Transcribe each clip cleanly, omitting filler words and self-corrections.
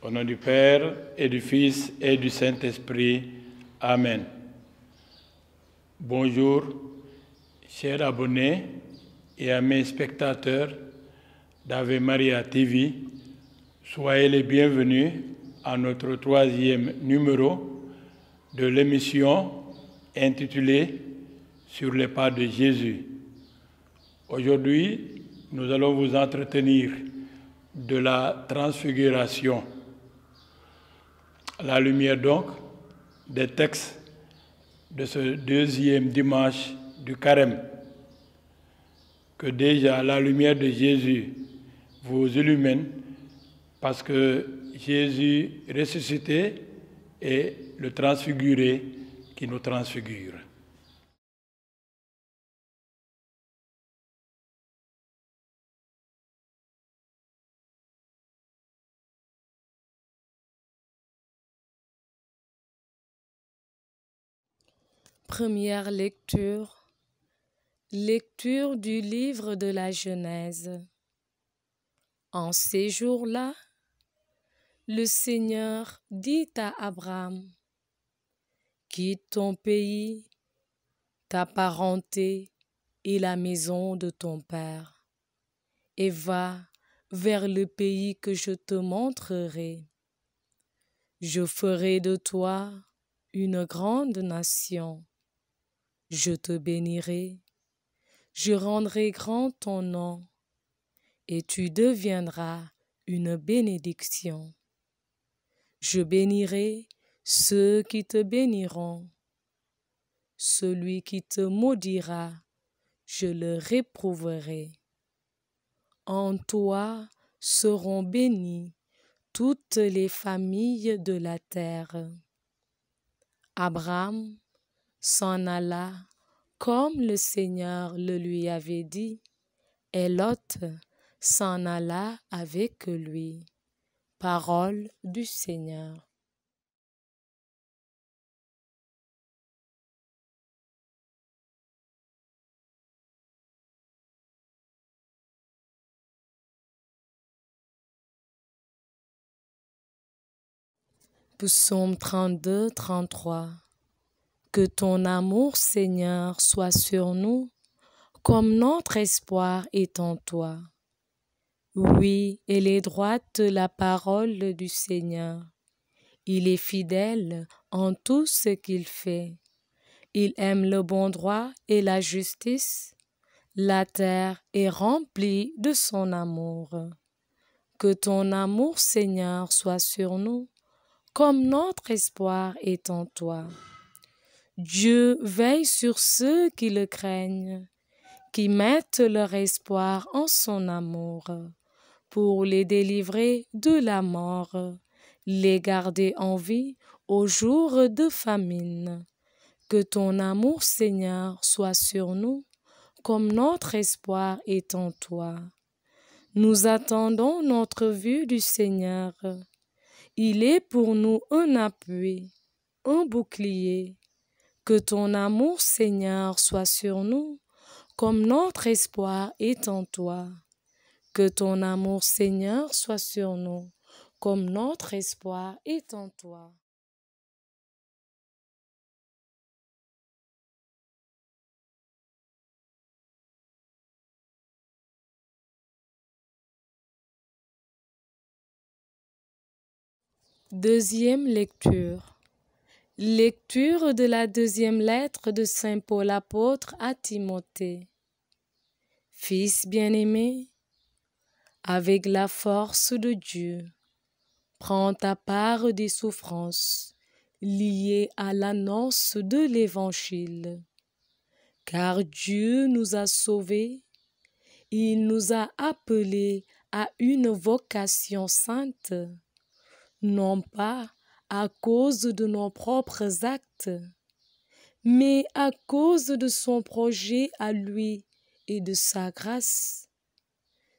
Au nom du Père et du Fils et du Saint-Esprit. Amen. Bonjour, chers abonnés et amis spectateurs d'Ave Maria TV. Soyez les bienvenus à notre 3e numéro de l'émission intitulée Sur les pas de Jésus. Aujourd'hui, nous allons vous entretenir de la transfiguration. À la lumière donc des textes de ce 2e dimanche du Carême, que déjà la lumière de Jésus vous illumine, parce que Jésus ressuscité est le transfiguré qui nous transfigure. Première lecture. Lecture du livre de la Genèse. En ces jours-là, le Seigneur dit à Abraham: quitte ton pays, ta parenté et la maison de ton père, et va vers le pays que je te montrerai. Je ferai de toi une grande nation. Je te bénirai, je rendrai grand ton nom, et tu deviendras une bénédiction. Je bénirai ceux qui te béniront. Celui qui te maudira, je le réprouverai. En toi seront bénies toutes les familles de la terre. Abraham s'en alla comme le Seigneur le lui avait dit, et Lot s'en alla avec lui. Parole du Seigneur. Psaume 32, 33. Que ton amour, Seigneur, soit sur nous, comme notre espoir est en toi. Oui, elle est droite la parole du Seigneur. Il est fidèle en tout ce qu'il fait. Il aime le bon droit et la justice. La terre est remplie de son amour. Que ton amour, Seigneur, soit sur nous, comme notre espoir est en toi. Dieu veille sur ceux qui le craignent, qui mettent leur espoir en son amour, pour les délivrer de la mort, les garder en vie au jour de famine. Que ton amour, Seigneur, soit sur nous, comme notre espoir est en toi. Nous attendons notre vue du Seigneur. Il est pour nous un appui, un bouclier. Que ton amour, Seigneur, soit sur nous, comme notre espoir est en toi. Que ton amour, Seigneur, soit sur nous, comme notre espoir est en toi. Deuxième lecture. Lecture de la 2e lettre de Saint Paul apôtre à Timothée. Fils bien-aimé, avec la force de Dieu, prends ta part des souffrances liées à l'annonce de l'Évangile. Car Dieu nous a sauvés, il nous a appelés à une vocation sainte, non pas à cause de nos propres actes, mais à cause de son projet à lui et de sa grâce.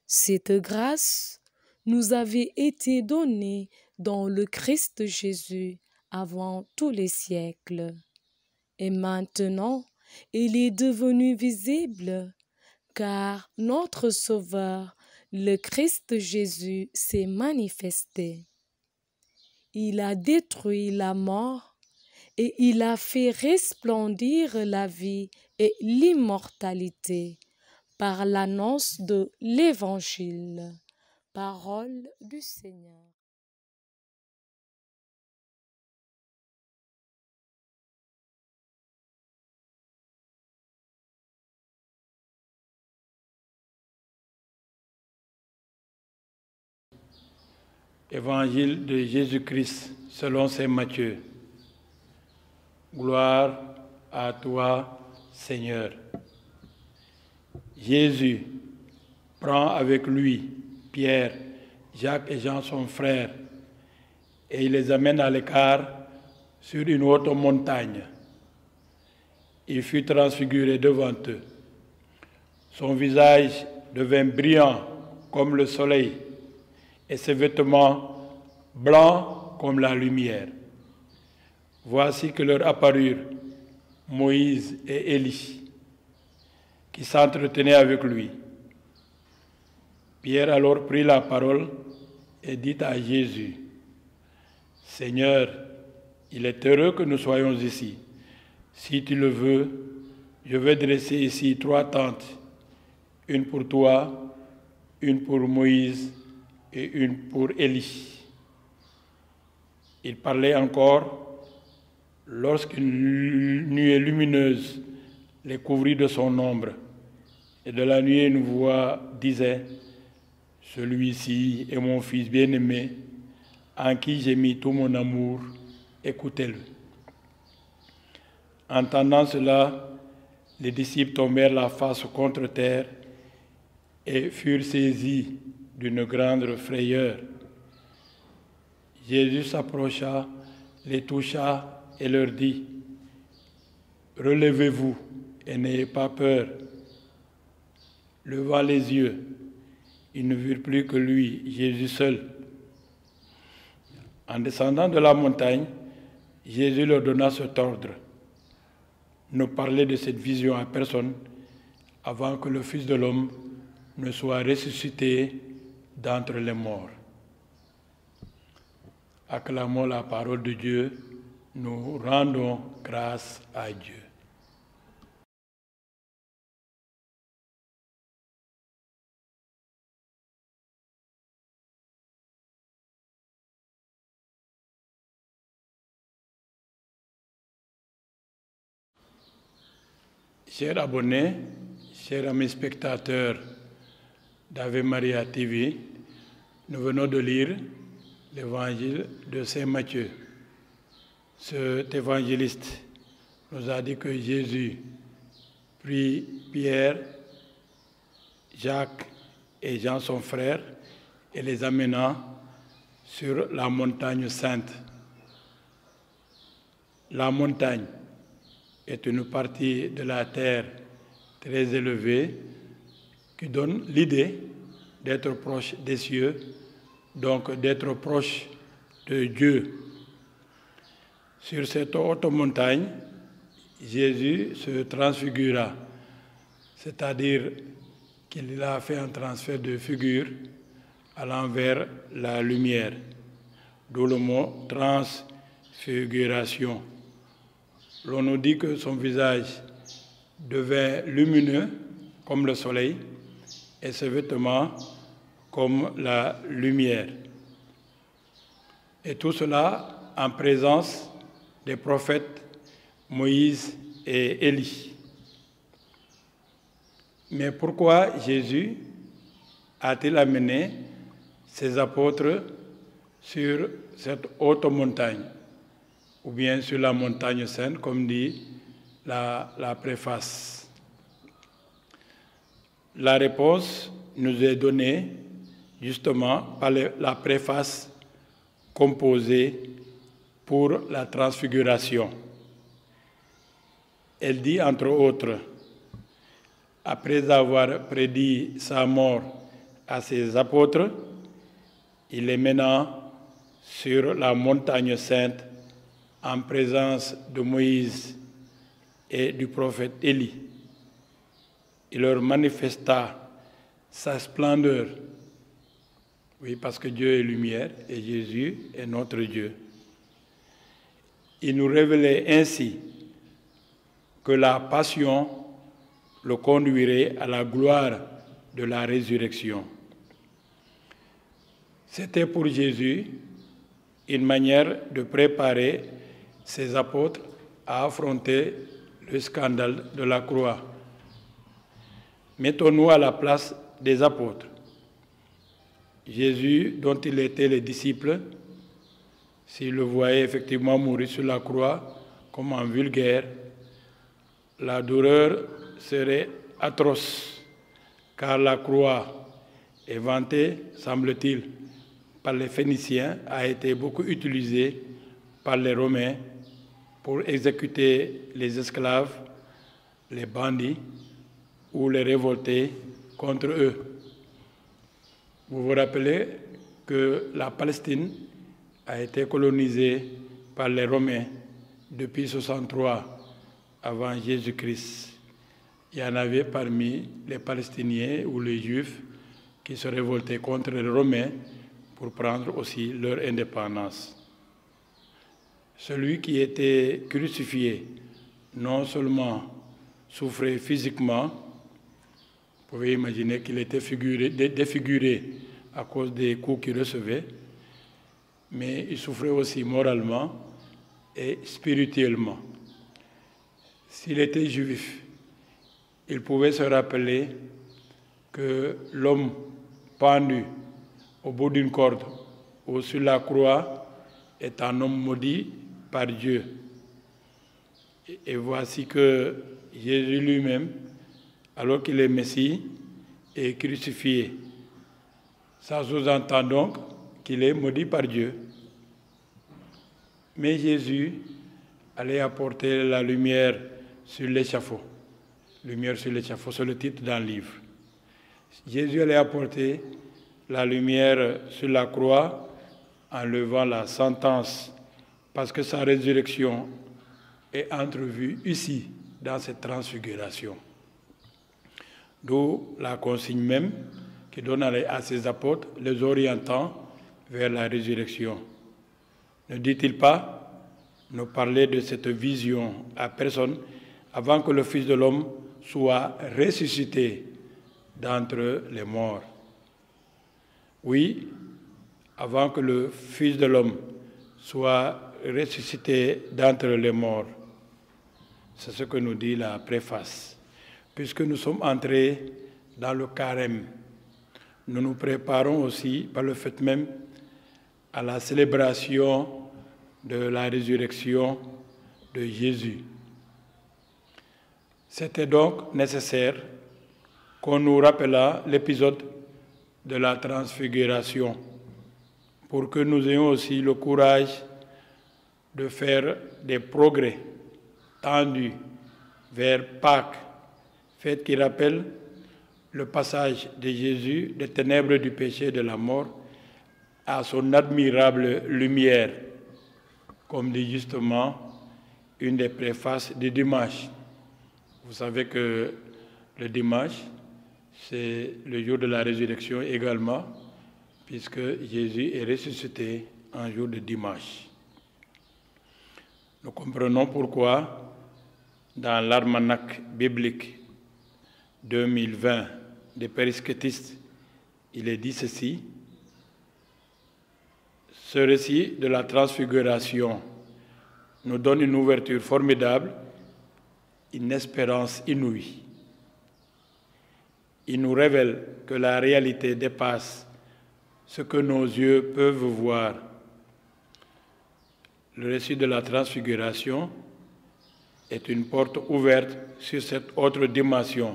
Cette grâce nous avait été donnée dans le Christ Jésus avant tous les siècles. Et maintenant, elle est devenue visible, car notre Sauveur, le Christ Jésus, s'est manifesté. Il a détruit la mort et il a fait resplendir la vie et l'immortalité par l'annonce de l'Évangile. Parole du Seigneur. Évangile de Jésus-Christ selon saint Matthieu. Gloire à toi, Seigneur. Jésus prend avec lui Pierre, Jacques et Jean, son frère, et il les amène à l'écart sur une haute montagne. Il fut transfiguré devant eux. Son visage devint brillant comme le soleil et ses vêtements blancs comme la lumière. Voici que leur apparurent Moïse et Élie, qui s'entretenaient avec lui. Pierre alors prit la parole et dit à Jésus, « Seigneur, il est heureux que nous soyons ici. Si tu le veux, je vais dresser ici 3 tentes, une pour toi, une pour Moïse et une pour Élie. » Il parlait encore lorsqu'une nuée lumineuse les couvrit de son ombre. Et de la nuée, une voix disait, « Celui-ci est mon fils bien-aimé, en qui j'ai mis tout mon amour, écoutez-le. » Entendant cela, les disciples tombèrent la face contre terre et furent saisis d'une grande frayeur. Jésus s'approcha, les toucha et leur dit, « Relevez-vous et n'ayez pas peur. » Levant les yeux, ils ne virent plus que lui, Jésus seul. En descendant de la montagne, Jésus leur donna cet ordre, « Ne parlez de cette vision à personne avant que le Fils de l'homme ne soit ressuscité d'entre les morts. » Acclamons la parole de Dieu, nous rendons grâce à Dieu. Chers abonnés, chers amis spectateurs d'Ave Maria TV, nous venons de lire l'évangile de saint Matthieu. Cet évangéliste nous a dit que Jésus prit Pierre, Jacques et Jean son frère et les amena sur la montagne sainte. La montagne est une partie de la terre très élevée qui donne l'idée d'être proche des cieux, donc d'être proche de Dieu. Sur cette haute montagne, Jésus se transfigura, c'est-à-dire qu'il a fait un transfert de figure allant vers la lumière, d'où le mot transfiguration. L'on nous dit que son visage devint lumineux comme le soleil et ses vêtements comme la lumière. Et tout cela en présence des prophètes Moïse et Élie. Mais pourquoi Jésus a-t-il amené ses apôtres sur cette haute montagne, ou bien sur la montagne sainte, comme dit la préface? La réponse nous est donnée justement par la préface composée pour la transfiguration. Elle dit entre autres, après avoir prédit sa mort à ses apôtres, il les mena sur la montagne sainte en présence de Moïse et du prophète Élie. Il leur manifesta sa splendeur. Oui, parce que Dieu est lumière et Jésus est notre Dieu. Il nous révélait ainsi que la passion le conduirait à la gloire de la résurrection. C'était pour Jésus une manière de préparer ses apôtres à affronter le scandale de la croix. Mettons-nous à la place des apôtres. Jésus, dont il était le disciple, s'il le voyait effectivement mourir sur la croix comme un vulgaire, la douleur serait atroce, car la croix est vantée, semble-t-il, par les Phéniciens, a été beaucoup utilisée par les Romains pour exécuter les esclaves, les bandits ou les révoltés contre eux. Vous vous rappelez que la Palestine a été colonisée par les Romains depuis 63 avant Jésus-Christ. Il y en avait parmi les Palestiniens ou les Juifs qui se révoltaient contre les Romains pour prendre aussi leur indépendance. Celui qui était crucifié non seulement souffrait physiquement, vous pouvez imaginer qu'il était défiguré à cause des coups qu'il recevait, mais il souffrait aussi moralement et spirituellement. S'il était juif, il pouvait se rappeler que l'homme pendu au bout d'une corde ou sur la croix est un homme maudit par Dieu. Et voici que Jésus lui-même, alors qu'il est Messie, est crucifié. Ça sous-entend donc qu'il est maudit par Dieu. Mais Jésus allait apporter la lumière sur l'échafaud. Lumière sur l'échafaud, c'est le titre d'un livre. Jésus allait apporter la lumière sur la croix en levant la sentence, parce que sa résurrection est entrevue ici, dans cette transfiguration. D'où la consigne même qu'il donne à ses apôtres, les orientant vers la résurrection. Ne dit-il pas nous parler de cette vision à personne avant que le Fils de l'homme soit ressuscité d'entre les morts? Oui, avant que le Fils de l'homme soit ressuscité d'entre les morts. C'est ce que nous dit la préface. Puisque nous sommes entrés dans le carême, nous nous préparons aussi, par le fait même, à la célébration de la résurrection de Jésus. C'était donc nécessaire qu'on nous rappelât l'épisode de la transfiguration pour que nous ayons aussi le courage de faire des progrès tendus vers Pâques, fête qui rappelle le passage de Jésus des ténèbres du péché et de la mort à son admirable lumière, comme dit justement une des préfaces du dimanche. Vous savez que le dimanche, c'est le jour de la résurrection également, puisque Jésus est ressuscité un jour de dimanche. Nous comprenons pourquoi, dans l'almanach biblique 2020 des périscétistes, il est dit ceci: ce récit de la transfiguration nous donne une ouverture formidable, une espérance inouïe. Il nous révèle que la réalité dépasse ce que nos yeux peuvent voir. Le récit de la transfiguration est une porte ouverte sur cette autre dimension.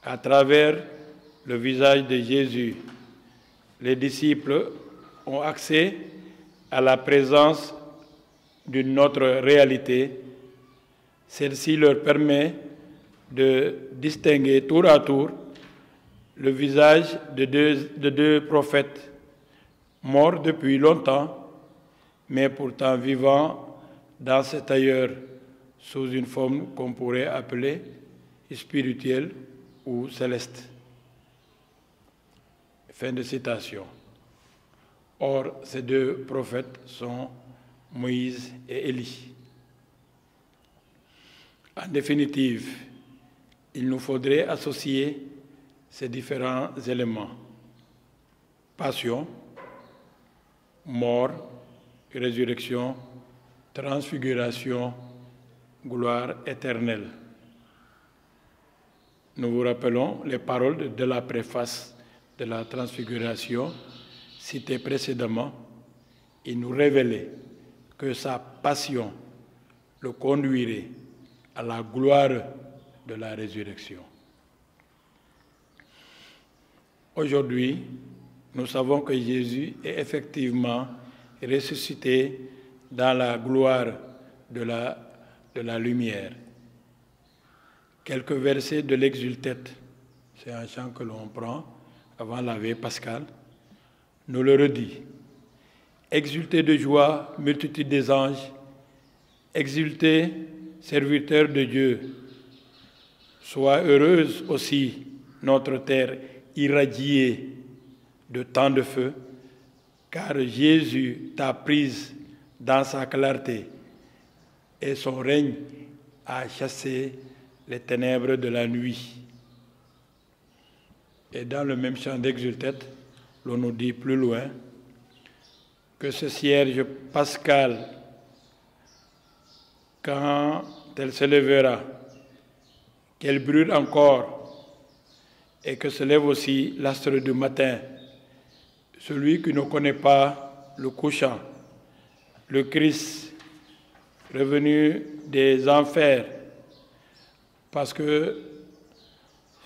À travers le visage de Jésus, les disciples ont accès à la présence d'une autre réalité. Celle-ci leur permet de distinguer tour à tour le visage de deux prophètes morts depuis longtemps, mais pourtant vivants dans cet ailleurs sous une forme qu'on pourrait appeler spirituelle ou céleste. Fin de citation. Or, ces deux prophètes sont Moïse et Élie. En définitive, il nous faudrait associer ces différents éléments: passion, mort, résurrection, transfiguration, gloire éternelle. Nous vous rappelons les paroles de la préface de la transfiguration citée précédemment. Il nous révélait que sa passion le conduirait à la gloire de la résurrection. Aujourd'hui, nous savons que Jésus est effectivement ressuscité dans la gloire de la lumière. Quelques versets de l'Exultète, c'est un chant que l'on prend avant la veille pascale, nous le redit. Exultez de joie, multitude des anges, exultez, serviteurs de Dieu. Sois heureuse aussi, notre terre irradiée de tant de feu, car Jésus t'a prise dans sa clarté et son règne a chassé les ténèbres de la nuit. Et dans le même chant d'Exultète, l'on nous dit plus loin que ce cierge pascal, quand elle se lèvera, qu'elle brûle encore, et que se lève aussi l'astre du matin, celui qui ne connaît pas le couchant, le Christ revenu des enfers, parce que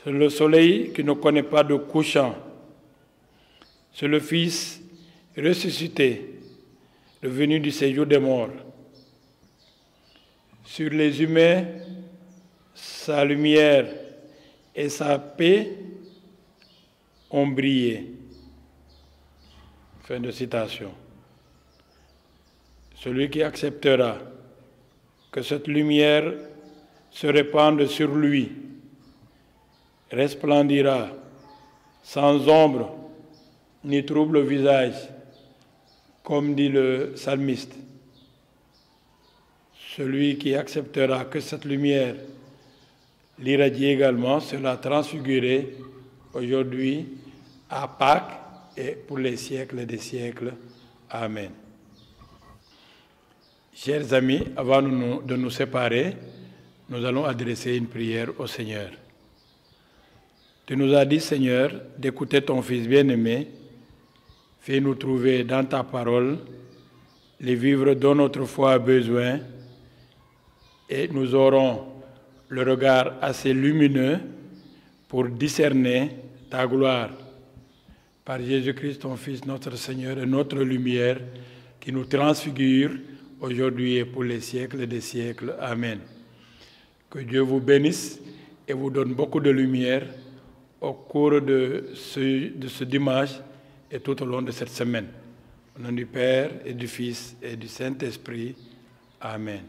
c'est le soleil qui ne connaît pas de couchant, c'est le Fils ressuscité, revenu du séjour des morts. Sur les humains, sa lumière et sa paix ont brillé. Fin de citation. Celui qui acceptera que cette lumière se répande sur lui resplendira sans ombre ni trouble visage, comme dit le psalmiste. Celui qui acceptera que cette lumière l'irradie également sera transfiguré aujourd'hui à Pâques et pour les siècles des siècles. Amen. Chers amis, avant de nous séparer, nous allons adresser une prière au Seigneur. Tu nous as dit, Seigneur, d'écouter ton Fils bien-aimé. Fais-nous trouver dans ta parole les vivres dont notre foi a besoin, et nous aurons le regard assez lumineux pour discerner ta gloire. Par Jésus-Christ, ton Fils, notre Seigneur et notre lumière, qui nous transfigure aujourd'hui et pour les siècles des siècles. Amen. Que Dieu vous bénisse et vous donne beaucoup de lumière au cours de ce dimanche et tout au long de cette semaine. Au nom du Père et du Fils et du Saint-Esprit. Amen.